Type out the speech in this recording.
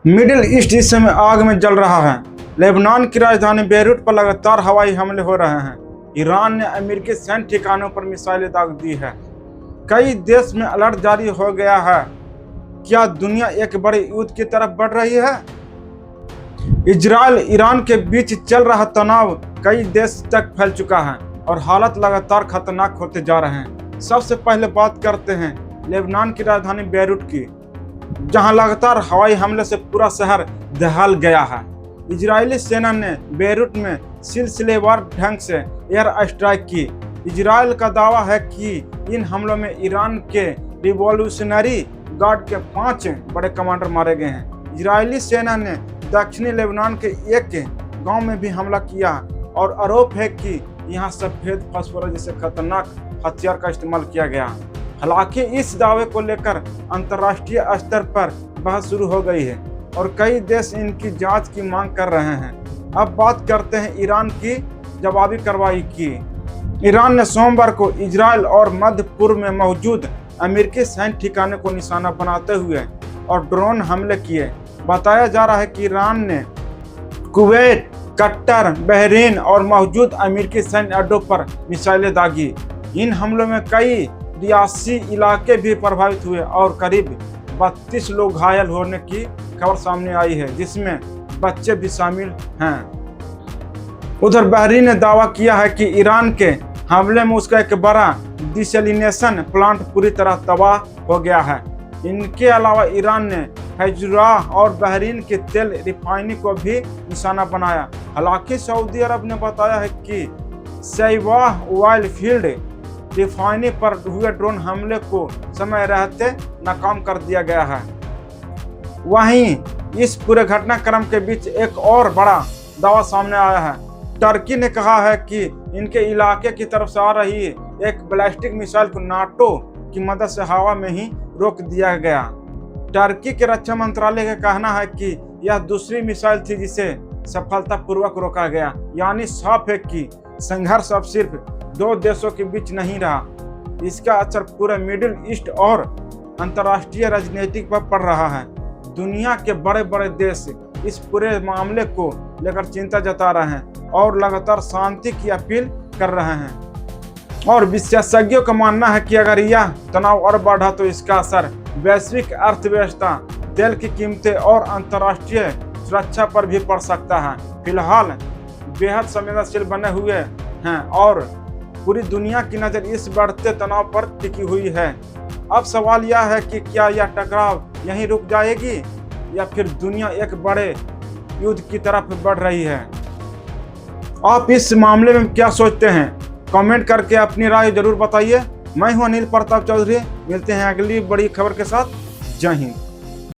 Middle east इस समय आग में जल रहा है। लेबनान की राजधानी बेरूत पर लगातार हवाई हमले हो रहे हैं। ईरान ने अमेरिकी सैन्य ठिकानों पर मिसाइलें दाग दी है। कई देश में अलर्ट जारी हो गया है। क्या दुनिया एक बड़े युद्ध की तरफ बढ़ रही है? इजराइल ईरान के बीच चल रहा तनाव कई देश तक फैल चुका है और हालात लगातार खतरनाक होते जा रहे हैं। सबसे पहले बात करते हैं लेबनान की राजधानी बेरूत की, जहां लगातार हवाई हमले से पूरा शहर दहल गया है। इजरायली सेना ने बेरूत में सिलसिलेवार ढंग से एयर स्ट्राइक की। इजरायल का दावा है कि इन हमलों में ईरान के रिवॉल्यूशनरी गार्ड के 5 बड़े कमांडर मारे गए हैं। इजरायली सेना ने दक्षिणी लेबनान के एक गांव में भी हमला किया और आरोप है कि यहां सफेद फास्फोरस जैसे खतरनाक हथियार का इस्तेमाल किया गया। हालांकि इस दावे को लेकर अंतर्राष्ट्रीय स्तर पर बहस शुरू हो गई है और कई देश इनकी जांच की मांग कर रहे हैं। अब बात करते हैं ईरान की जवाबी कार्रवाई की। ईरान ने सोमवार को इजरायल और मध्य पूर्व में मौजूद अमेरिकी सैन्य ठिकाने को निशाना बनाते हुए और ड्रोन हमले किए। बताया जा रहा है कि ईरान ने कुवैत, कतर, बहरीन और मौजूद अमेरिकी सैन्य अड्डों पर मिसाइलें दागी। इन हमलों में कई रियासी इलाके भी प्रभावित हुए और करीब 32 लोग घायल होने की खबर सामने आई है, जिसमें बच्चे भी शामिल हैं। उधर बहरीन ने दावा किया है कि ईरान के हमले में उसका एक बड़ा डिसैलिनेशन प्लांट पूरी तरह तबाह हो गया है। इनके अलावा ईरान ने फैजुराह और बहरीन के तेल रिफाइनरी को भी निशाना बनाया। हालांकि सऊदी अरब ने बताया है कि सैवाह ऑयल फील्ड रिफाइनरी पर हुए ड्रोन हमले को समय रहते नाकाम कर दिया गया है। वहीं इस पूरे घटनाक्रम के बीच एक और बड़ा दावा सामने आया है। टर्की ने कहा है कि इनके इलाके की तरफ से आ रही एक बैलिस्टिक मिसाइल को नाटो की मदद से हवा में ही रोक दिया गया। टर्की के रक्षा मंत्रालय का कहना है कि यह दूसरी मिसाइल थी जिसे सफलतापूर्वक रोका गया। यानी साफ है कि संघर्ष अब सिर्फ 2 देशों के बीच नहीं रहा, इसका असर पूरे मिडिल ईस्ट और अंतर्राष्ट्रीय राजनीति पर पड़ रहा है। दुनिया के बड़े बड़े देश इस पूरे मामले को लेकर चिंता जता रहे हैं और लगातार शांति की अपील कर रहे हैं। और विशेषज्ञों का मानना है कि अगर यह तनाव और बढ़ा तो इसका असर वैश्विक अर्थव्यवस्था, तेल की कीमतें और अंतर्राष्ट्रीय सुरक्षा पर भी पड़ सकता है। फिलहाल बेहद संवेदनशील बने हुए हैं और पूरी दुनिया की नज़र इस बढ़ते तनाव पर टिकी हुई है। अब सवाल यह है कि क्या यह टकराव यहीं रुक जाएगी या फिर दुनिया एक बड़े युद्ध की तरफ बढ़ रही है? आप इस मामले में क्या सोचते हैं? कमेंट करके अपनी राय जरूर बताइए। मैं हूं अनिल प्रताप चौधरी। मिलते हैं अगली बड़ी खबर के साथ। जय हिंद।